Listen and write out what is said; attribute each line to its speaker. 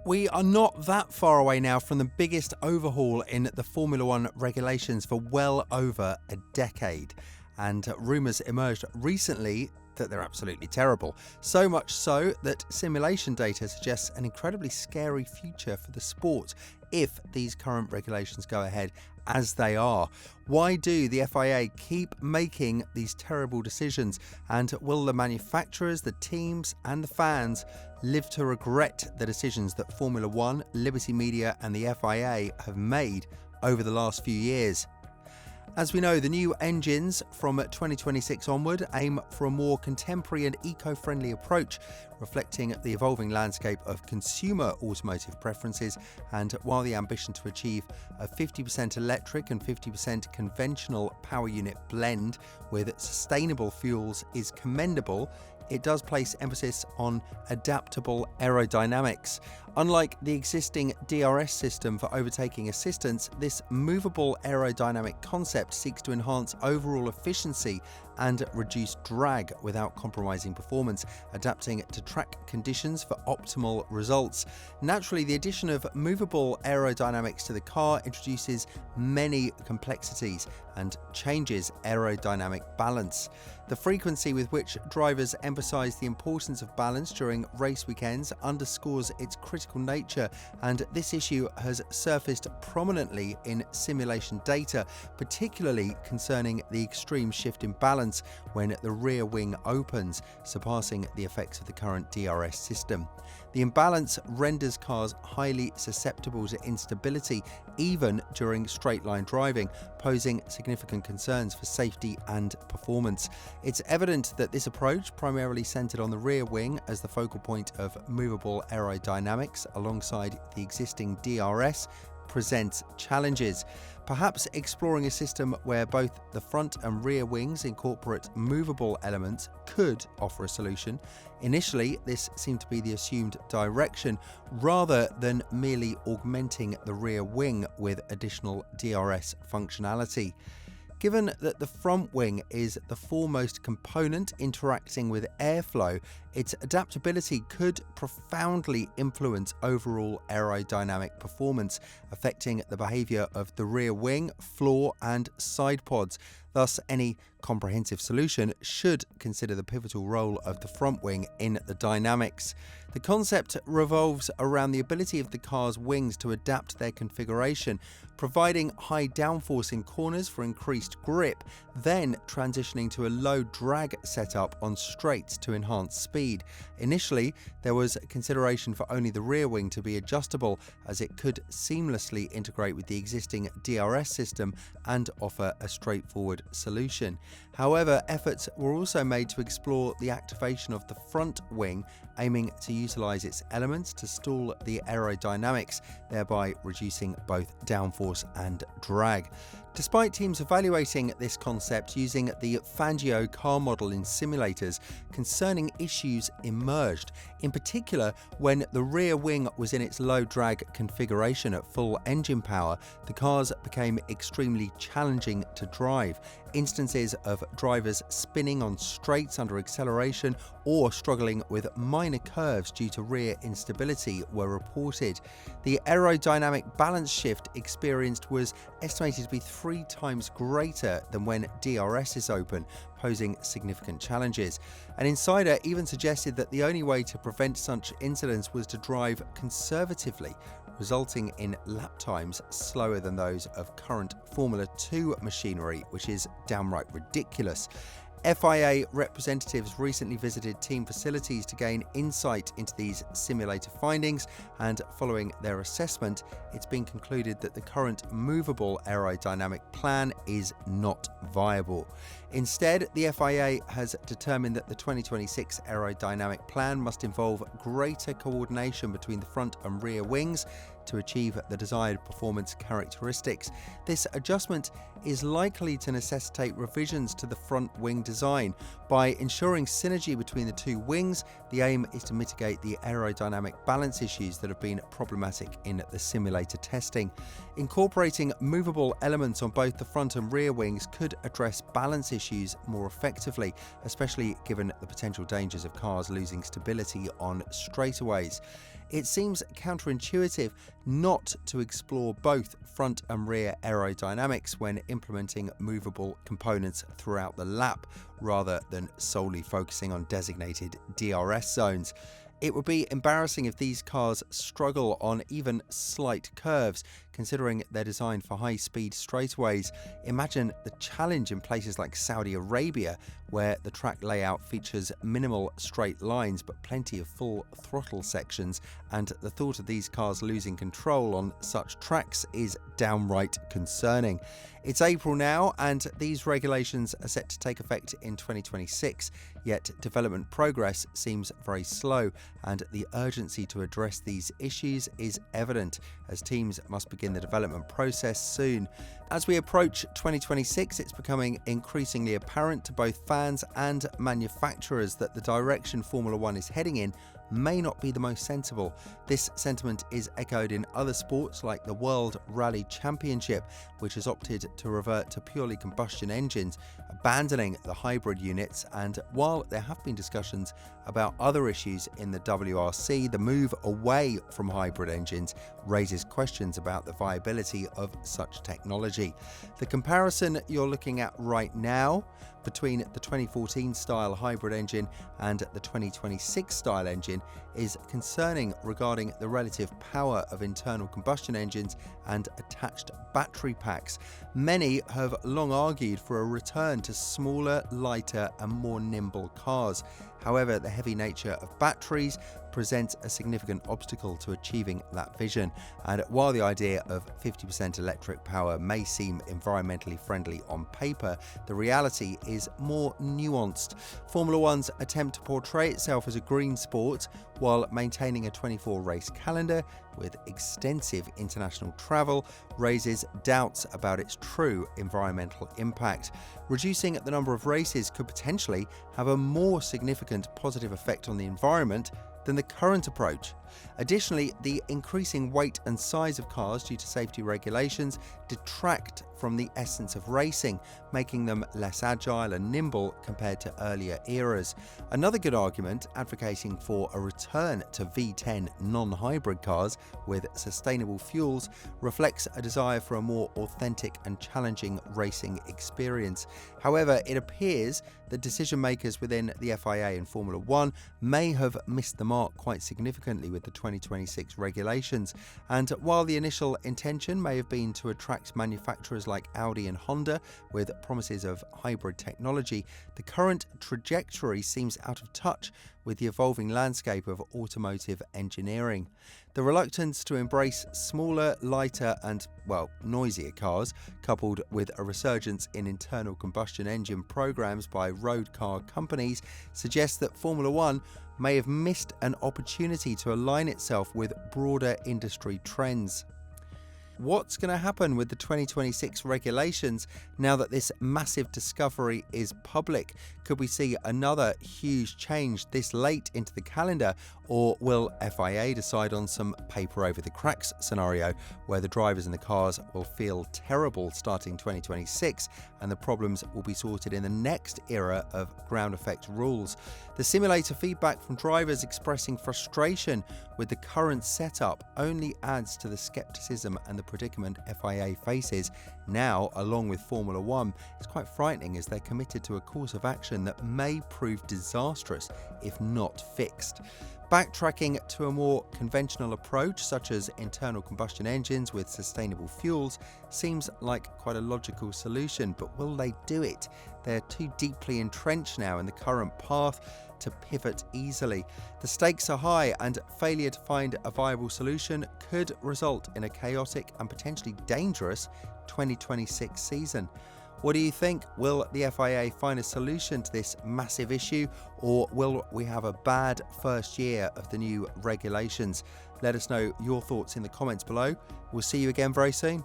Speaker 1: We are not that far away now from the biggest overhaul in the Formula One regulations for well over a decade. And rumours emerged recently that they're absolutely terrible. So much so that simulation data suggests an incredibly scary future for the sport if these current regulations go ahead as they are. Why do the FIA keep making these terrible decisions? And will the manufacturers, the teams and the fans live to regret the decisions that Formula One, Liberty Media and the FIA have made over the last few years? As we know, the new engines from 2026 onward aim for a more contemporary and eco-friendly approach, reflecting the evolving landscape of consumer automotive preferences. And while the ambition to achieve a 50% electric and 50% conventional power unit blend with sustainable fuels is commendable, it does place emphasis on adaptable aerodynamics. Unlike the existing DRS system for overtaking assistance, this movable aerodynamic concept seeks to enhance overall efficiency and reduce drag without compromising performance, adapting to track conditions for optimal results. Naturally, the addition of movable aerodynamics to the car introduces many complexities and changes aerodynamic balance. The frequency with which drivers emphasize the importance of balance during race weekends underscores its critical nature, and this issue has surfaced prominently in simulation data, particularly concerning the extreme shift in balance when the rear wing opens, surpassing the effects of the current DRS system. The imbalance renders cars highly susceptible to instability, even during straight-line driving, posing significant concerns for safety and performance. It's evident that this approach, primarily centered on the rear wing as the focal point of movable aerodynamics alongside the existing DRS, presents challenges. Perhaps exploring a system where both the front and rear wings incorporate movable elements could offer a solution. Initially, this seemed to be the assumed direction, rather than merely augmenting the rear wing with additional DRS functionality. Given that the front wing is the foremost component interacting with airflow, its adaptability could profoundly influence overall aerodynamic performance, affecting the behaviour of the rear wing, floor and side pods. Thus, any comprehensive solution should consider the pivotal role of the front wing in the dynamics. The concept revolves around the ability of the car's wings to adapt their configuration, providing high downforce in corners for increased grip, then transitioning to a low drag setup on straights to enhance speed. Initially, there was consideration for only the rear wing to be adjustable, as it could seamlessly integrate with the existing DRS system and offer a straightforward solution. However, efforts were also made to explore the activation of the front wing, aiming to utilize its elements to stall the aerodynamics, thereby reducing both downforce and drag. Despite teams evaluating this concept using the Fangio car model in simulators, concerning issues emerged. In particular, when the rear wing was in its low drag configuration at full engine power, the cars became extremely challenging to drive. Instances of drivers spinning on straights under acceleration or struggling with minor curves due to rear instability were reported. The aerodynamic balance shift experienced was estimated to be 3 times greater than when DRS is open, posing significant challenges. An insider even suggested that the only way to prevent such incidents was to drive conservatively, resulting in lap times slower than those of current Formula 2 machinery, which is downright ridiculous. FIA representatives recently visited team facilities to gain insight into these simulator findings, and following their assessment, it's been concluded that the current movable aerodynamic plan is not viable. Instead, the FIA has determined that the 2026 aerodynamic plan must involve greater coordination between the front and rear wings to achieve the desired performance characteristics. This adjustment is likely to necessitate revisions to the front wing design. By ensuring synergy between the two wings, the aim is to mitigate the aerodynamic balance issues that have been problematic in the simulator testing. Incorporating movable elements on both the front and rear wings could address balance issues more effectively, especially given the potential dangers of cars losing stability on straightaways. It seems counterintuitive not to explore both front and rear aerodynamics when implementing movable components throughout the lap, rather than solely focusing on designated DRS zones. It would be embarrassing if these cars struggle on even slight curves, considering they're designed for high-speed straightaways. Imagine the challenge in places like Saudi Arabia, where the track layout features minimal straight lines but plenty of full throttle sections, and the thought of these cars losing control on such tracks is downright concerning. It's April now, and these regulations are set to take effect in 2026, yet development progress seems very slow, and the urgency to address these issues is evident, as teams must begin the development process soon. As we approach 2026, it's becoming increasingly apparent to both fans and manufacturers that the direction Formula One is heading in may not be the most sensible. This sentiment is echoed in other sports like the World Rally Championship, which has opted to revert to purely combustion engines, abandoning the hybrid units. And while there have been discussions about other issues in the WRC, the move away from hybrid engines raises questions about the viability of such technology. The comparison you're looking at right now between the 2014 style hybrid engine and the 2026 style engine is concerning regarding the relative power of internal combustion engines and attached battery packs. Many have long argued for a return to smaller, lighter and more nimble cars. However, the heavy nature of batteries presents a significant obstacle to achieving that vision. And while the idea of 50% electric power may seem environmentally friendly on paper, the reality is more nuanced. Formula One's attempt to portray itself as a green sport while maintaining a 24-race calendar with extensive international travel raises doubts about its true environmental impact. Reducing the number of races could potentially have a more significant positive effect on the environment than the current approach. Additionally, the increasing weight and size of cars due to safety regulations detract from the essence of racing, making them less agile and nimble compared to earlier eras. Another good argument advocating for a return to V10 non-hybrid cars with sustainable fuels reflects a desire for a more authentic and challenging racing experience. However, it appears that decision makers within the FIA and Formula One may have missed the mark quite significantly with the 2026 regulations. And while the initial intention may have been to attract manufacturers like Audi and Honda with promises of hybrid technology, the current trajectory seems out of touch with the evolving landscape of automotive engineering. The reluctance to embrace smaller, lighter and, noisier cars, coupled with a resurgence in internal combustion engine programs by road car companies, suggests that Formula One may have missed an opportunity to align itself with broader industry trends. What's going to happen with the 2026 regulations now that this massive discovery is public? Could we see another huge change this late into the calendar, or will FIA decide on some paper over the cracks scenario where the drivers in the cars will feel terrible starting 2026 and the problems will be sorted in the next era of ground effect rules? The simulator feedback from drivers expressing frustration with the current setup only adds to the skepticism and the predicament FIA faces now, along with Formula One. It's quite frightening as they're committed to a course of action that may prove disastrous if not fixed. Backtracking to a more conventional approach, such as internal combustion engines with sustainable fuels, seems like quite a logical solution, but will they do it? They're too deeply entrenched now in the current path to pivot easily. The stakes are high, and failure to find a viable solution could result in a chaotic and potentially dangerous 2026 season. What do you think? Will the FIA find a solution to this massive issue, or will we have a bad first year of the new regulations? Let us know your thoughts in the comments below. We'll see you again very soon.